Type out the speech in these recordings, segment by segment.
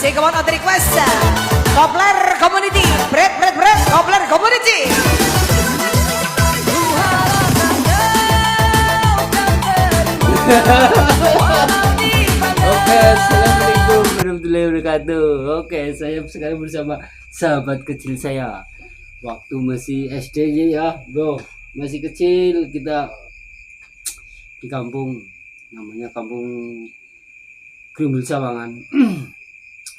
Masih come on request. Kopler Community, bread, Kopler Community. Oke, assalamualaikum warahmatullahi wabarakatuh. Oke, saya sekarang bersama sahabat kecil saya. Waktu masih SD ya, bro. Masih kecil kita di kampung, namanya kampung Grimbul Sawangan.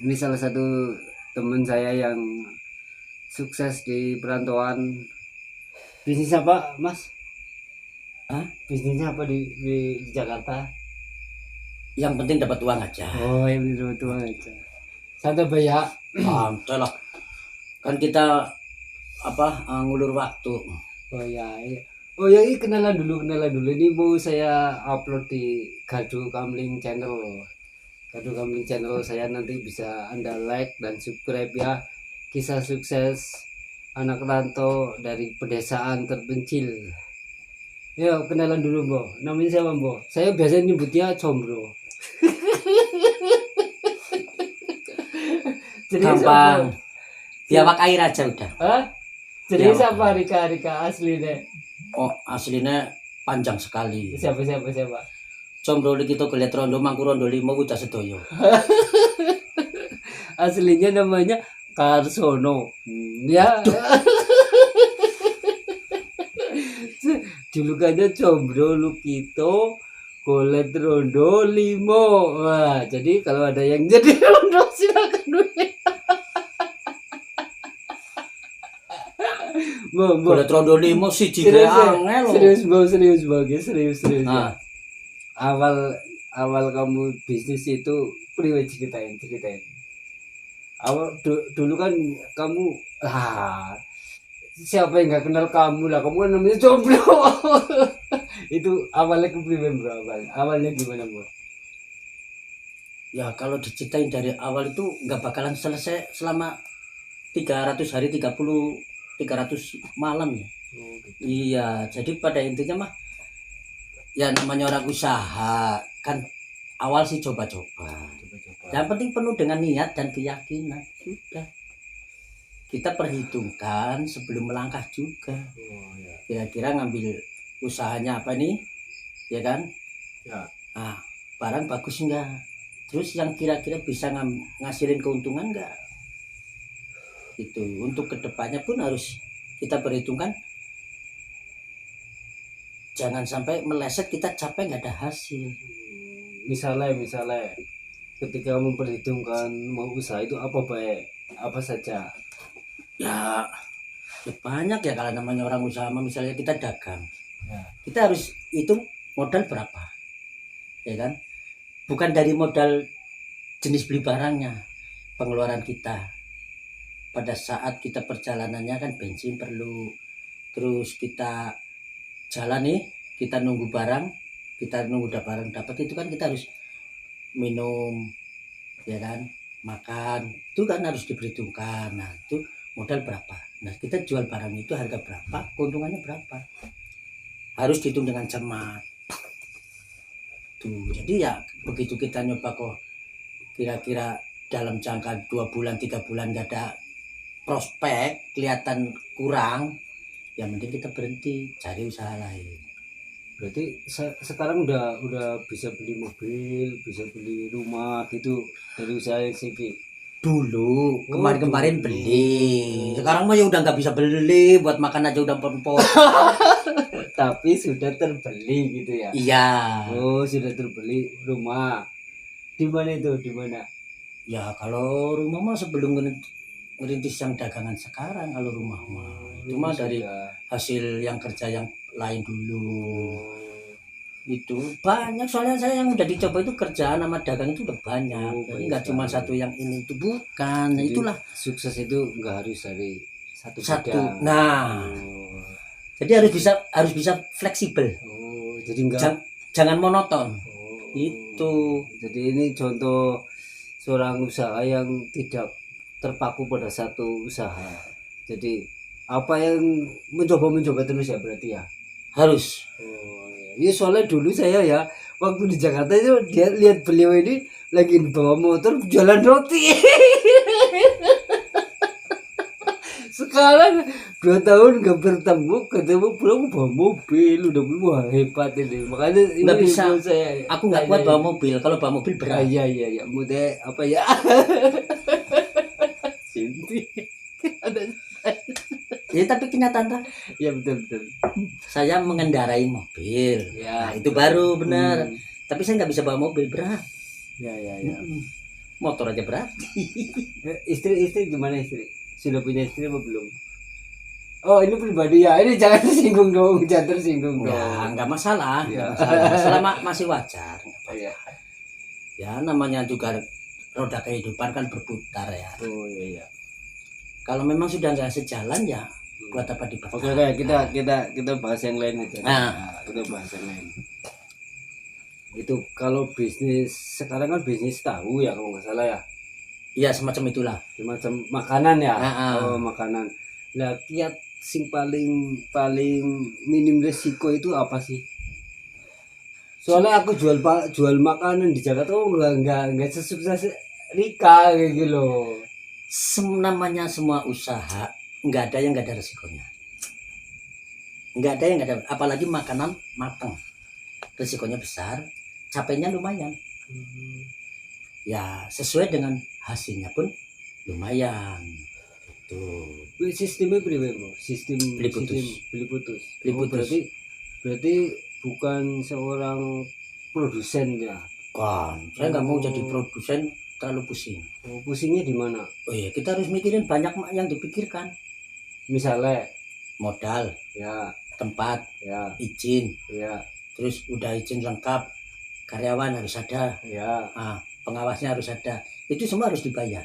Ini salah satu teman saya yang sukses di perantauan. Bisnis apa, Mas? Hah? Bisnisnya apa di Jakarta? Yang penting dapat uang aja. Oh, yang di tua aja. Santai ya. Santai lah. Kan kita ngulur waktu. Oh ya, iya. Oh ya, ini kenalan dulu. Ini mau saya upload di Gaduh Kamling channel. Gaduh Kamling channel saya nanti bisa Anda like dan subscribe ya. Kisah sukses anak rantau dari pedesaan terpencil. Ya, kenalan dulu, Mbok. Namanya siapa, Mbok? Saya biasa nyebutnya Combro. Jadi Gampang. Biawak air aja udah. Hah? Jadi Ya, siapa Rika aslinya? Oh, aslinya panjang sekali. Siapa? Combro kita gelet rondo mangku rondo 5 udah sedoyo. Aslinya namanya Karsono. Ya. Julukannya Combro Lukito Golet Rondo 5. Wah, jadi kalau ada yang jadi rondo silakan dulu. Gelet rondo 5 siji ge angel. Serius. Nah, Awal kamu bisnis itu priwe ceritain. Awal dulu kan kamu siapa yang nggak kenal kamu lah, kamu kan namanya Combro. Itu awalnya kepriwe, bro? Awalnya gimana, bro? ya kalau diceritain dari awal itu nggak bakalan selesai selama 300 hari 300 malam ya. Oh, gitu. Iya, jadi pada intinya mah ya namanya orang usaha kan awal sih coba-coba. Yang penting penuh dengan niat dan keyakinan. Sudah. Kita perhitungkan sebelum melangkah juga. Oh, ya. Kira-kira ngambil usahanya apa nih? Ya kan? Ya. Ah, barang bagus enggak? Terus yang kira-kira bisa ngasilin keuntungan enggak? Itu untuk kedepannya pun harus kita perhitungkan. Jangan sampai meleset kita capek nggak ada hasil. Misalnya ketika memperhitungkan mau usaha itu apa saja? Ya banyak ya kalau namanya orang usaha, misalnya kita dagang. Ya. Kita harus hitung modal berapa. Ya kan? Bukan dari modal jenis beli barangnya, pengeluaran kita. Pada saat kita perjalanannya kan bensin perlu. Terus kita jalan nih, kita nunggu barang dapat itu kan kita harus minum, ya kan, makan, itu kan harus diperhitungkan. Nah itu modal berapa, nah kita jual barang itu harga berapa, keuntungannya berapa, harus dihitung dengan cermat tuh. Jadi ya begitu kita nyoba kok kira-kira dalam jangka 2 bulan 3 bulan gak ada prospek, kelihatan kurang, yang penting kita berhenti cari usaha lain. Berarti sekarang udah bisa beli mobil, bisa beli rumah gitu dari usaha CV. Dulu Oh, kemarin dulu. beli, sekarang mah ya udah nggak bisa beli, buat makan aja udah pempot. Tapi sudah terbeli gitu ya. Iya, Oh, sudah terbeli rumah. Di mana itu? Di mana? ya kalau rumah mah sebelum ngerintis yang dagangan sekarang, kalau rumah mah cuma dari hasil yang kerja yang lain dulu. Itu banyak, soalnya saya yang udah dicoba itu kerjaan sama dagang itu udah banyak. Oh, Jadi banyak nggak cuma sekali. satu yang ini itu, bukan. Nah, Jadi, itulah sukses itu nggak harus dari satu satu. bidang. Nah, Oh. jadi harus bisa fleksibel. Oh, jadi enggak. Jangan monoton. Oh. Itu. Jadi ini contoh seorang usaha yang tidak terpaku pada satu usaha. Jadi apa yang mencoba terus ya berarti ya. Harus. Oh, iya, soalnya dulu saya ya waktu di Jakarta itu dia lihat beliau ini lagi bawa motor jualan roti. Sekarang 2 tahun gak ketemu pulang bawa mobil, udah wah hebat ini. Makanya Nggak ini bisa. menurut saya. Aku nggak kuat bawa mobil. Kalau bawa mobil Ah, berat. iya, mudah apa ya? Cinti. Ada. Ya tapi kenyataan tak, Ya betul. saya mengendarai mobil. Ya. Nah, itu baru benar. Hmm. Tapi saya nggak bisa bawa mobil berat. Ya. Motor aja berat. Istri gimana istri? Sudah punya istri apa belum? Oh ini pribadi ya, ini jangan tersinggung dong, Ya, nggak masalah, Ya. nggak masalah. Selama masih wajar. Iya. Ya namanya juga roda kehidupan kan berputar ya. Oh iya. Kalau memang sudah nggak sejalan ya buat apa Oke, dipertahankan. kita bahas yang lain aja. Nah. Kita bahas yang lain. Itu kalau bisnis sekarang kan bisnis tahu ya kalau nggak salah ya, Iya semacam itulah. semacam makanan ya. Ah. Oh makanan. Lah kiat sing paling minim resiko itu apa sih? Soalnya aku jual makanan di Jakarta tuh nggak sesukses Rika kayak gitu loh. Namanya semua usaha nggak ada yang nggak ada resikonya. Nggak ada yang nggak ada. Apalagi makanan matang, resikonya besar, capeknya lumayan. Ya sesuai dengan hasilnya pun lumayan. Tuh. Sistemnya berapa bro? Sistem Beli putus. sistem beli putus. Beli Oh, putus. berarti bukan seorang produsen ya. Kan, saya nggak mau jadi produsen terlalu pusing. Oh, pusingnya di mana? Oh iya, kita harus mikirin banyak yang dipikirkan. Misalnya Modal, ya tempat, ya izin, ya terus udah izin lengkap, karyawan harus ada, ya. pengawasnya harus ada. Itu semua harus dibayar.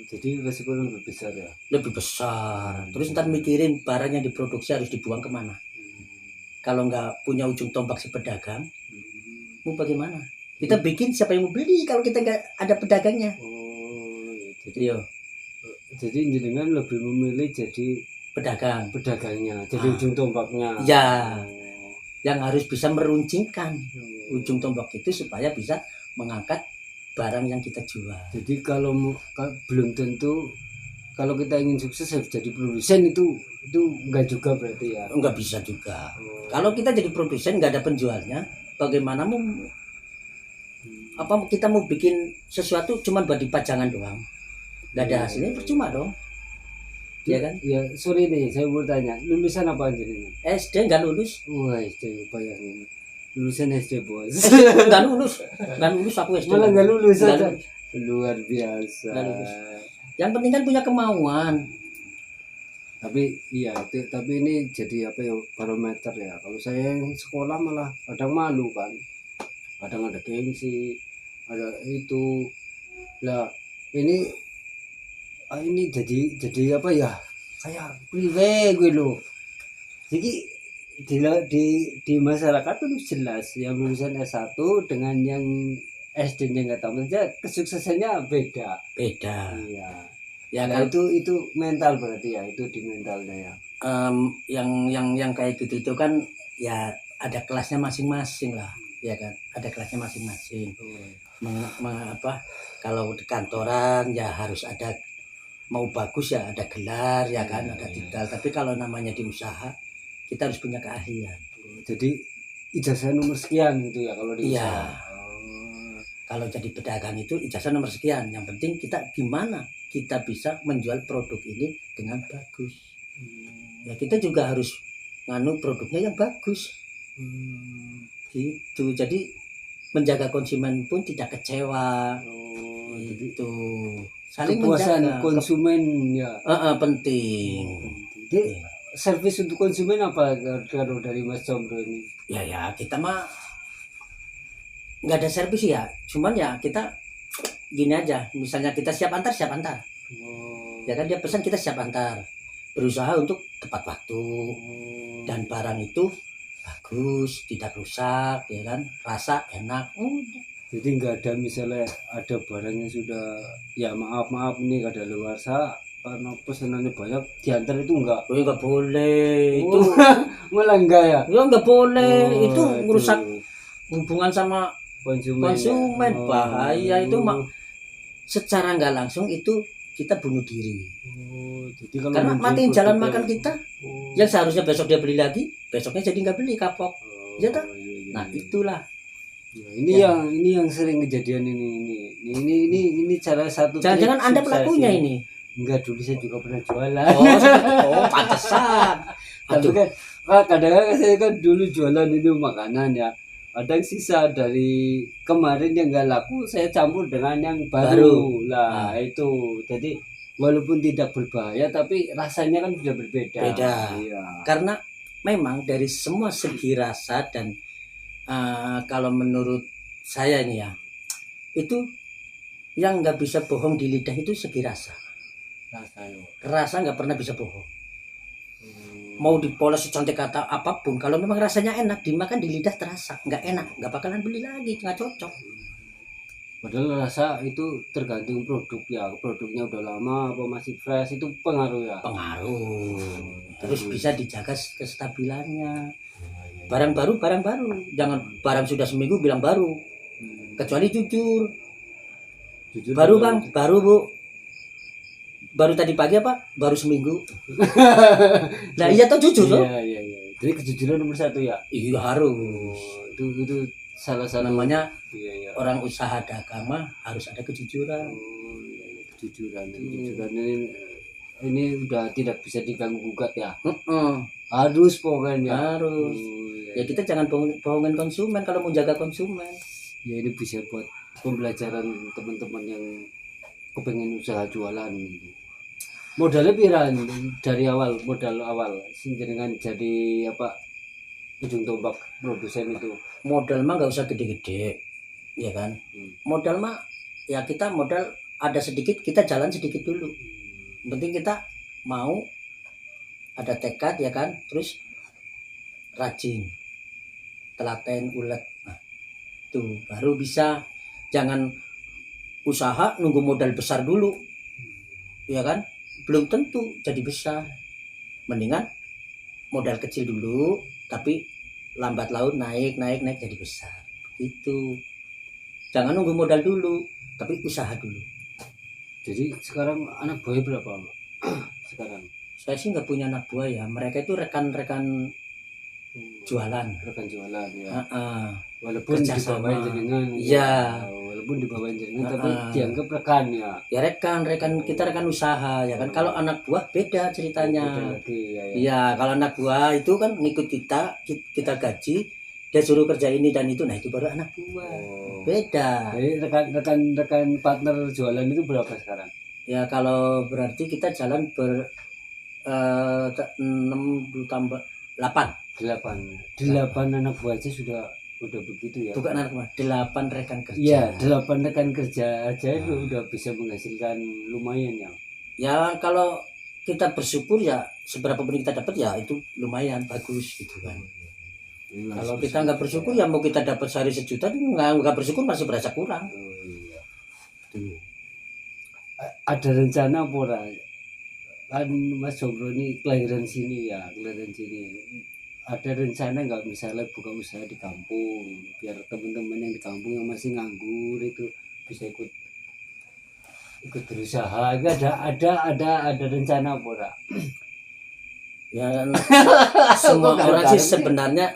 Jadi resiko lebih besar ya. Lebih besar. Terus ntar mikirin barang yang diproduksi harus dibuang kemana. Kalau nggak punya ujung tombak si pedagang, mau bagaimana? Kita bikin siapa yang mau beli kalau kita nggak ada pedagangnya. Oh, Jadi yo, jadi jenengan lebih memilih jadi pedagang pedagangnya, jadi ujung tombaknya. Ya. Oh. yang harus bisa meruncingkan Oh. ujung tombak itu supaya bisa mengangkat barang yang kita jual. Jadi belum tentu kalau kita ingin sukses harus jadi produsen itu enggak juga berarti ya. Enggak bisa juga. Oh. Kalau kita jadi produsen nggak ada penjualnya, bagaimana mau apa kita mau bikin sesuatu cuma buat dipajangan doang, nggak ada hasilnya percuma dong. Iya kan? Ya, sorry nih, saya mau tanya, lulusan apa jenengan? SD nggak lulus, Wah, SD bayangin. Lulusan SD, Bos. nggak lulus aku SD. Malah nggak lulus Nggak aja. lulus. Luar biasa. Nggak lulus. Yang penting kan punya kemauan. Tapi iya, tapi ini jadi apa ya barometer ya. Kalau saya yang sekolah malah kadang malu kan. Kadang ada gengsi, ada itu. Lah, ini jadi apa ya? Kayak priwe gue lo. Jadi di masyarakat tuh jelas yang lulusan S1 dengan yang SD-nya nggak tahu saja kesuksesannya beda. Beda. Iya. Ya Nah, kan? itu mental berarti ya, itu di mentalnya ya. Yang kayak gitu itu kan ya ada kelasnya masing-masing lah, ya kan? Ada kelasnya masing-masing. Kalau di kantoran ya harus ada, mau bagus ya ada gelar ya kan, ada titel. Tapi kalau namanya di usaha kita harus punya keahlian. Jadi ijazah nomor sekian gitu ya kalau di Iya. usaha. Kalau jadi pedagang itu ijazah nomor sekian. Yang penting kita gimana kita bisa menjual produk ini dengan bagus. Ya kita juga harus nganu produknya yang bagus. Gitu. Jadi menjaga konsumen pun tidak kecewa. Jadi Gitu. Saling kepuasan menjaga. konsumen ya. Penting. Jadi servis untuk konsumen apa kalau dari Mas Jombro ini? Ya kita mah nggak ada servis ya. Cuman ya kita gini aja. Misalnya kita siap antar. Ya kan dia pesan kita siap antar. Berusaha untuk tepat waktu dan barang itu bagus, tidak rusak, ya kan, rasa enak. Jadi nggak ada misalnya ada barang yang sudah ya maaf ini nggak ada luarsa karena pesanannya banyak diantar itu enggak. Oh, nggak boleh itu. Malah enggak ya. Ya nggak boleh Oh, itu merusak aduh. hubungan sama konsumen Oh. bahaya itu secara nggak langsung itu kita bunuh diri. Oh, jadi kalau Karena muncul matiin produk jalan yang- makan kita, Oh. yang seharusnya besok dia beli lagi, besoknya jadi nggak beli kapok. Oh, Ya toh? iya, iya, Nah iya. itulah. Ya, ini Ya. yang sering kejadian ini salah satu Jangan-jangan trik Anda sukses pelakunya ya. ini. Enggak, dulu saya juga pernah jualan. Oh, pantesan. Tapi Aduh, kan kadang-kadang saya kan dulu jualan itu makanan ya. Kadang sisa dari kemarin yang nggak laku saya campur dengan yang baru. Baru. Lah itu. Jadi walaupun tidak berbahaya tapi rasanya kan sudah berbeda. Beda. Iya. karena memang dari semua segi rasa dan kalau menurut saya ini ya, itu yang nggak bisa bohong di lidah itu segi rasa. Rasanya. Rasa nggak pernah bisa bohong. Mau dipoles secantik kata apapun, kalau memang rasanya enak dimakan di lidah terasa, nggak enak nggak bakalan beli lagi, nggak cocok. Padahal rasa itu tergantung produk ya. Produknya udah lama apa masih fresh itu pengaruh ya. Pengaruh. Terus bisa dijaga kestabilannya. Barang baru, jangan barang sudah seminggu bilang baru, kecuali jujur. Jujur Baru juga. bang, baru bu, baru tadi pagi apa? Baru seminggu. Nah iya tuh jujur loh. Iya. Jadi kejujuran nomor satu ya. Iya harus. Itu salah satu Namanya iya. orang usaha dagang mah harus ada kejujuran. Oh, iya, kejujuran ini udah tidak bisa diganggu gugat ya. Harus pokoknya. Harus. Oh, Ya kita jangan bohongin konsumen kalau mau jaga konsumen. Ya ini bisa buat pembelajaran teman-teman yang kepengen usaha jualan gitu. Modalnya pira dari awal, modal awal sing jenengan jadi apa ujung tombak produsen itu. Modal mah nggak usah gede-gede, ya kan? Modal mah ya kita modal ada sedikit, kita jalan sedikit dulu. Yang penting kita mau ada tekad ya kan, terus rajin, telaten, ulet. Nah, tuh baru bisa. Jangan usaha nunggu modal besar dulu, ya kan? Belum tentu jadi besar. Mendingan modal kecil dulu, tapi lambat laun naik jadi besar. Itu. Jangan nunggu modal dulu, tapi usaha dulu. Jadi sekarang anak buahnya berapa, Mbak? Sekarang Saya sih nggak punya anak buah ya. Mereka itu rekan-rekan jualan. rekan jualan ya. Heeh. Walaupun Kerjasama. dibawain jenengan. Iya. Walaupun dibawain jenengan tapi Heeh. dianggap rekan ya. Ya rekan kita rekan usaha ya kan. Kalau anak buah beda ceritanya. Beda lagi ya. Iya, kalau anak buah itu kan ngikut kita gaji, dia suruh kerja ini dan itu, nah itu baru anak buah. Oh. Beda. Jadi rekan partner jualan itu berapa sekarang? Ya kalau berarti kita jalan 6 tambah 8. 8 anak buah aja sudah begitu ya. Bukan anak buah, 8 rekan kerja. Iya, 8 rekan kerja aja itu udah bisa menghasilkan lumayan ya. Ya kalau kita bersyukur ya seberapa pun kita dapat ya itu lumayan bagus gitu kan. Kalau kita nggak bersyukur ya mau kita dapat sehari 1 juta nggak bersyukur masih berasa kurang. Oh, iya. Tuh. Ada rencana apa ora? Kan Mas Jomblo ini kelahiran sini. Ada rencana nggak misalnya buka usaha di kampung biar teman-teman yang di kampung yang masih nganggur itu bisa ikut berusaha? Ada rencana apa ora? Ya semua Kok orang sih gagal? sebenarnya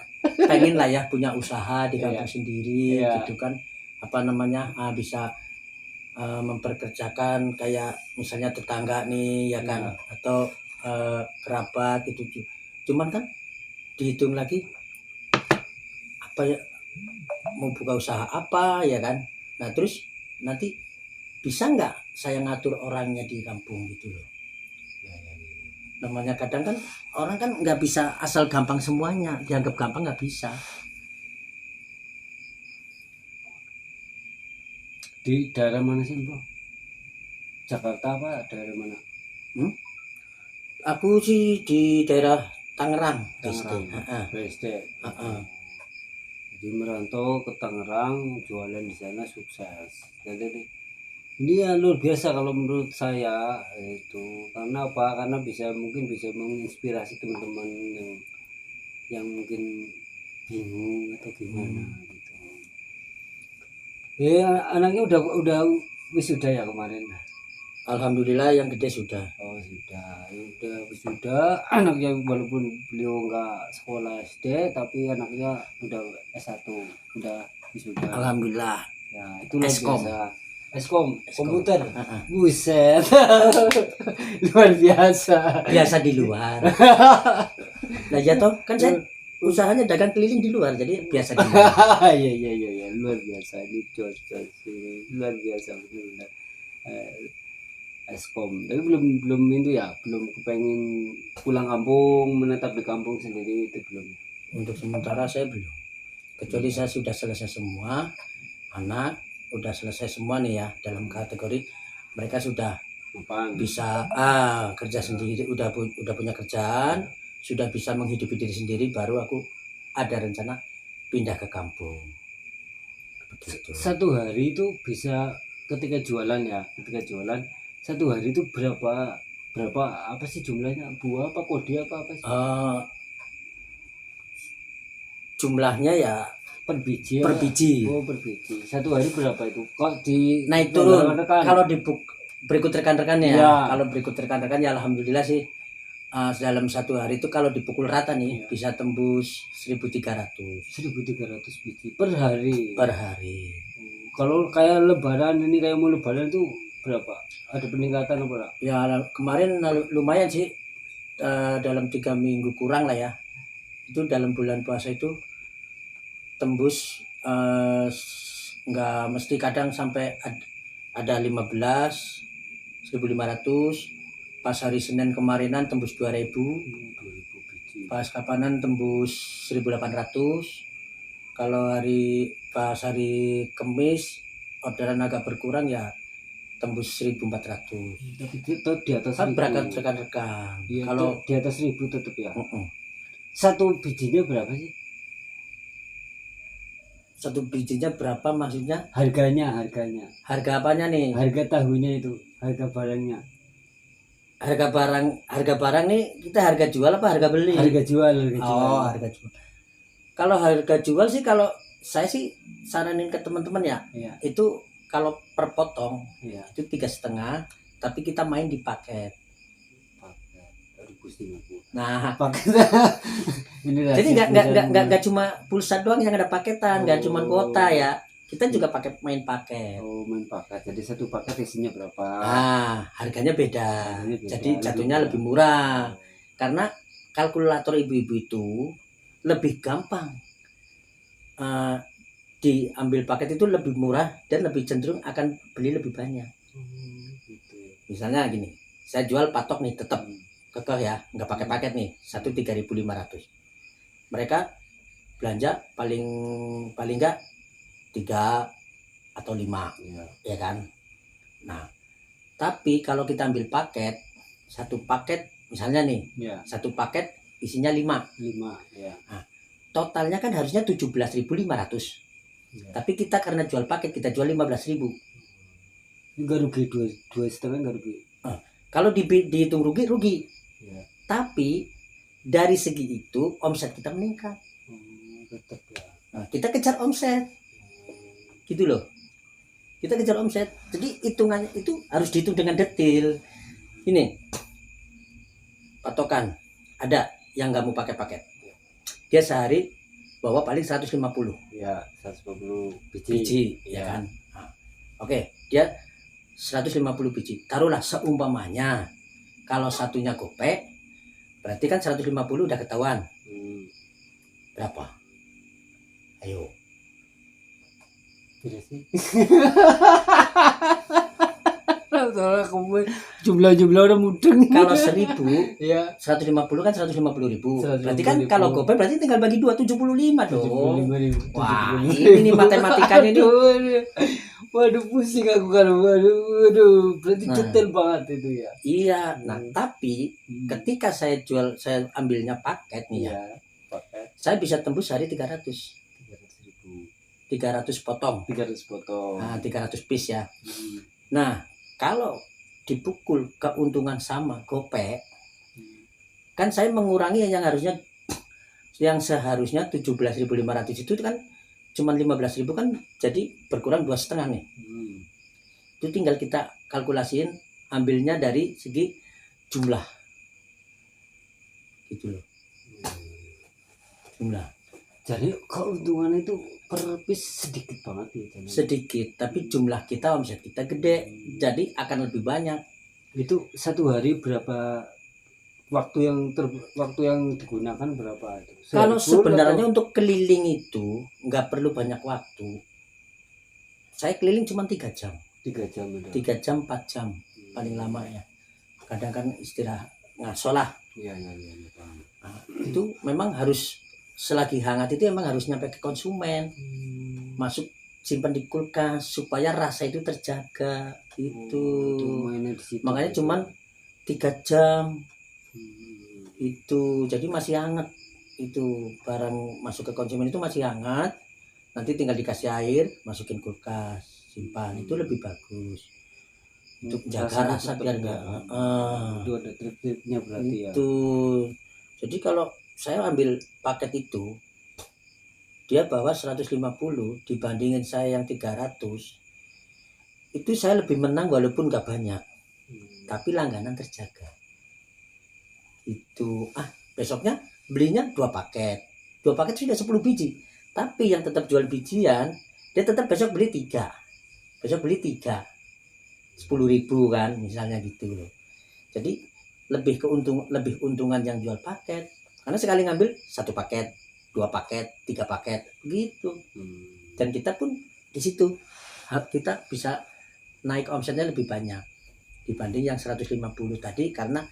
pengen lah ya punya usaha di kampung Iya. sendiri Iya. gitu kan, apa namanya bisa memperkerjakan kayak misalnya tetangga nih ya kan, atau kerabat gitu. Cuman kan dihitung lagi apa ya, mau buka usaha apa ya kan. Nah terus nanti bisa nggak saya ngatur orangnya di kampung gitu loh. Namanya kadang kan orang kan nggak bisa asal gampang semuanya, dianggap gampang nggak bisa. Di daerah mana sih, Bro? Jakarta apa daerah mana? Aku sih di daerah Tangerang, Tangerang. BSD. Jadi merantau ke Tangerang, jualan di sana sukses. Jadi ini ya luar biasa kalau menurut saya itu. Karena apa? Karena mungkin bisa menginspirasi teman-teman yang mungkin bingung atau gimana gitu. Anaknya udah wisuda ya kemarin. Alhamdulillah yang gede sudah. Oh sudah, ya udah wisuda. Anaknya walaupun beliau nggak sekolah SD, tapi anaknya udah S1, udah wisuda. Alhamdulillah. Ya itu luar Eskom. biasa. Eskom, Eskom. komputer. Heeh. Buset, luar biasa. Biasa di luar. Nah ya toh kan saya usahanya dagang keliling di luar, jadi biasa di luar. Iya, luar biasa. Ini jos luar biasa benar. Eskom, tapi belum itu ya, belum kepengen pulang kampung, menetap di kampung sendiri, itu belum. Untuk sementara saya belum. Kecuali saya sudah selesai semua, anak udah selesai semua nih ya, dalam kategori mereka sudah Apaan? bisa kerja sendiri, udah punya kerjaan, sudah bisa menghidupi diri sendiri, baru aku ada rencana pindah ke kampung. Begitu. Satu hari itu bisa ketika jualan, satu hari itu berapa apa sih jumlahnya, buah apa kode apa sih? Eh, jumlahnya ya Per biji ya? per biji. Oh per biji. Satu hari berapa itu? Kok di Naik turun. rekan-rekan? Kalau berikut rekan-rekan ya, Ya. kalau berikut rekan-rekan ya alhamdulillah sih dalam satu hari itu kalau dipukul rata nih Ya. bisa tembus 1.300 1.300 biji per hari. per hari. Kalau kayak lebaran ini, kayak mau lebaran itu berapa? Ada peningkatan apa enggak? Ya kemarin lumayan sih, dalam 3 minggu kurang lah ya. Itu dalam bulan puasa itu tembus, nggak mesti, kadang sampai ada 1.500 pas hari Senin kemarinan tembus 2.000, 2.000 biji. pas kapanan tembus 1.800. Kalau pas hari Kamis orderan agak berkurang ya tembus 1.400. Tapi itu di atas Kan 1.000. berangkat rekan-rekan. Iya, Kalau di atas 1.000 tetap ya. Mm-mm. Satu bijinya berapa sih? Satu bijinya berapa maksudnya? Harga Apanya nih? harga tahunya itu, harga barangnya, Harga barang nih, kita harga jual apa harga beli? harga jual. Oh, harga jual. Kalau harga jual sih, kalau saya sih saranin ke teman-teman ya, Iya, itu kalau per potong iya. itu 3,5, tapi kita main di paket. Nah, Paket. Ini jadi rahasia nggak cuma pulsa doang yang ada paketan, nggak cuma Oh. kuota ya. Kita juga main paket. Oh, main paket. Jadi satu paket isinya berapa? Harganya beda. Harganya beda, Jadi jatuhnya murah. lebih murah. Karena kalkulator ibu-ibu itu lebih gampang. Diambil paket itu lebih murah dan lebih cenderung akan beli lebih banyak. Gitu. Misalnya gini, saya jual patok nih, tetap kekeh ya, nggak pakai paket nih, 3.500. Mereka belanja paling nggak 3 atau 5, Iya. ya kan. Nah, tapi kalau kita ambil paket, satu paket misalnya nih, Iya, satu paket isinya 5, 5 ya. totalnya kan harusnya 17.500. Iya. Tapi kita karena jual paket, kita jual 15.000. Enggak rugi, dua setengah enggak rugi. Kalau dihitung rugi. Iya. Tapi dari segi itu omset kita meningkat. Tetap ya. Nah, kita kejar omset, gitu loh. Kita kejar omset. Jadi hitungannya itu harus dihitung dengan detail. Ini patokan, ada yang nggak mau pakai paket, dia sehari bawa paling 150 Ya, 150 biji, ya kan. Nah, oke, dia 150 biji. Taruhlah seumpamanya kalau satunya gopek, berarti kan 150 udah ketahuan. Berapa? Ayo. Tidak sih. Soalnya kamu jumlah udah mudeng. Kalau 1.000, ya 150 kan 150.000. 150.000. Berarti kan kalau gopek berarti tinggal bagi 2, 75 dong. 75.000. Wah, ini nih matematikanya ini. Waduh, pusing aku kan. Waduh, berarti Nah. detail banget itu ya. Iya, nah tapi ketika saya ambilnya paket nih ya, Iya, paket saya bisa tembus hari 300 300.000. potong. 300 potong. Nah, 300 piece ya. Nah, kalau dipukul keuntungan sama gopek, kan saya mengurangi yang seharusnya 17.500 itu kan cuma 15.000 kan jadi berkurang 2,5 nih. Itu tinggal kita kalkulasiin, ambilnya dari segi jumlah gitu loh, jumlah Jadi keuntungan itu per piece sedikit banget ya. Jadi. sedikit, tapi jumlah kita, omset kita gede, jadi akan lebih banyak. Itu satu hari berapa waktu yang digunakan berapa itu? Kalau Sehari full sebenarnya atau untuk keliling itu nggak perlu banyak waktu. Saya keliling cuma 3 jam, 3 jam itu. 3 jam 4 jam paling lama ya. Kadang kan istirahat ngaso lah. Iya, paham. Nah, itu memang harus selagi hangat itu memang harus nyampe ke konsumen, masuk simpan di kulkas supaya rasa itu terjaga gitu. Mainnya di situ. Makanya cuman 3 jam Hmm. itu, jadi masih hangat itu, barang masuk ke konsumen itu masih hangat, nanti tinggal dikasih air, masukin kulkas, simpan, itu lebih bagus untuk jaga Rasanya rasa tetap biar enggak. enggak Itu ada trik-triknya berarti ya. itu. Jadi kalau saya ambil paket itu, dia bawa 150 dibandingin saya yang 300, itu saya lebih menang walaupun nggak banyak, tapi langganan terjaga itu. Besoknya belinya 2 paket sudah 10 biji, tapi yang tetap jual bijian dia tetap besok beli 3, 10.000 kan misalnya gitu loh. Jadi lebih untungan yang jual paket, karena sekali ngambil 1 paket, 2 paket, 3 paket gitu. Dan kita pun di situ kita bisa naik omsetnya lebih banyak dibanding yang 150 tadi, karena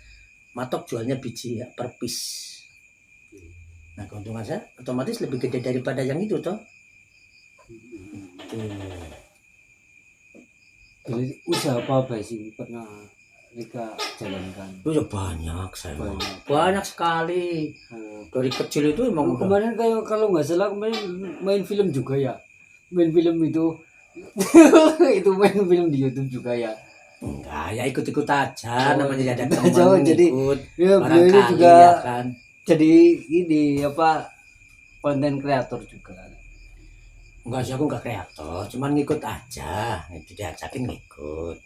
matok jualnya biji ya, per piece. Nah keuntungan saya otomatis lebih gede daripada yang itu toh. Jadi usaha apa sih pernah Rika jalankan? Itu ya banyak saya. Banyak. Banyak sekali. Dari kecil itu emang udah. Kemarin kayak kalau nggak salah kemarin main film juga ya. Main film itu itu main film di YouTube juga ya. Enggak, ya ikut-ikut aja, Oh, namanya ada ikut teman aja, jadi ikut. ya beliau ini Barangkali juga ya kan. jadi ini apa konten kreator juga. Enggak sih, aku enggak kreator, cuman ngikut aja. Itu diajakin ngikut.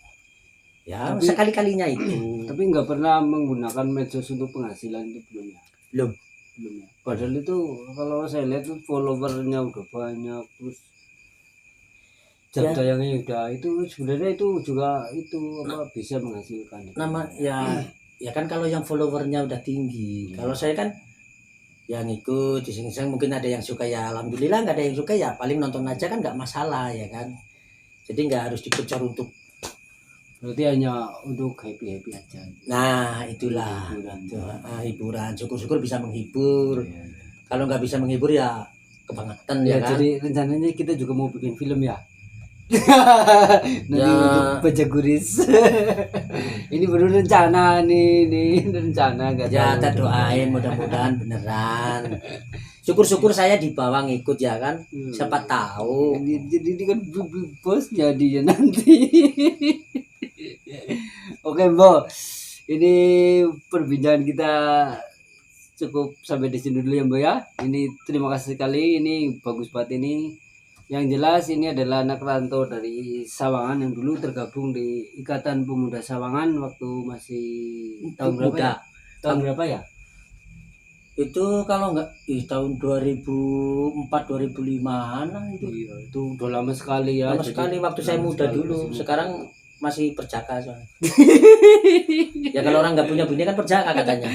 Ya, Tapi- sekali-kalinya itu. Tapi nggak pernah menggunakan medsos untuk penghasilan itu belum ya? Belum. Belum ya. Padahal itu kalau saya lihat tuh followernya udah banyak, terus jam Ya. tayangnya udah itu sebenarnya itu juga itu apa bisa menghasilkan. Nama ya kan kalau yang followernya udah tinggi. Kalau saya kan yang ikut iseng-iseng, mungkin ada yang suka ya alhamdulillah, nggak ada yang suka ya paling nonton aja kan nggak masalah ya kan. Jadi nggak harus dikejar untuk. Berarti hanya untuk happy aja. Nah itulah Hiburan. itu, hiburan. Syukur-syukur bisa menghibur. Kalau nggak bisa menghibur ya kebangetan ya Ya, kan. jadi rencananya kita juga mau bikin film ya. Nanti Ya. untuk baca guris. Ini baru rencana ini rencana nggak Ya tahu. kita doain mudah-mudahan beneran. Syukur-syukur saya dibawa ngikut ya kan. Siapa tahu. Jadi ini kan bos jadinya nanti. Oke, Bo. Ini perbincangan kita cukup sampai di sini dulu ya, Mbak ya. Ini terima kasih sekali. Ini bagus banget ini. Yang jelas ini adalah anak rantau dari Sawangan yang dulu tergabung di Ikatan Pemuda Sawangan waktu masih tahun berapa Muda. ya? Tahun berapa ya? Itu kalau nggak tahun 2004 2005-an lah itu. Iya, itu udah lama sekali ya. Lama Jadi, sekali waktu saya lama muda sekali dulu. masih Sekarang masih perjaka soalnya. Ya kalau orang nggak punya bini kan perjaka katanya.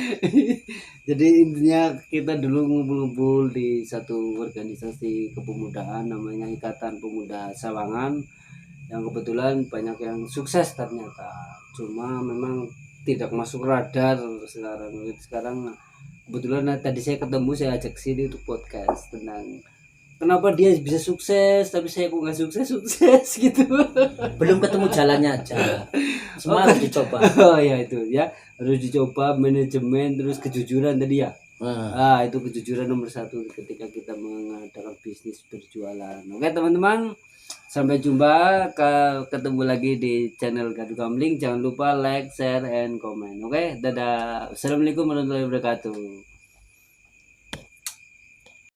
Jadi intinya kita dulu ngumpul-ngumpul di satu organisasi kepemudaan namanya Ikatan Pemuda Sawangan yang kebetulan banyak yang sukses ternyata. Cuma memang tidak masuk radar sekarang. Sekarang kebetulan tadi saya ketemu, saya ajak sini untuk podcast tentang kenapa dia bisa sukses tapi saya kok nggak sukses gitu. Belum ketemu jalannya aja. Semua harus dicoba. Oh ya itu ya, harus dicoba manajemen terus kejujuran tadi ya. Nah, Itu kejujuran nomor 1 ketika kita mengadakan bisnis berjualan. Oke teman-teman, sampai jumpa, ketemu lagi di channel Gadu Gambling. Jangan lupa like, share, and comment. Oke, dadah. Assalamualaikum warahmatullahi wabarakatuh.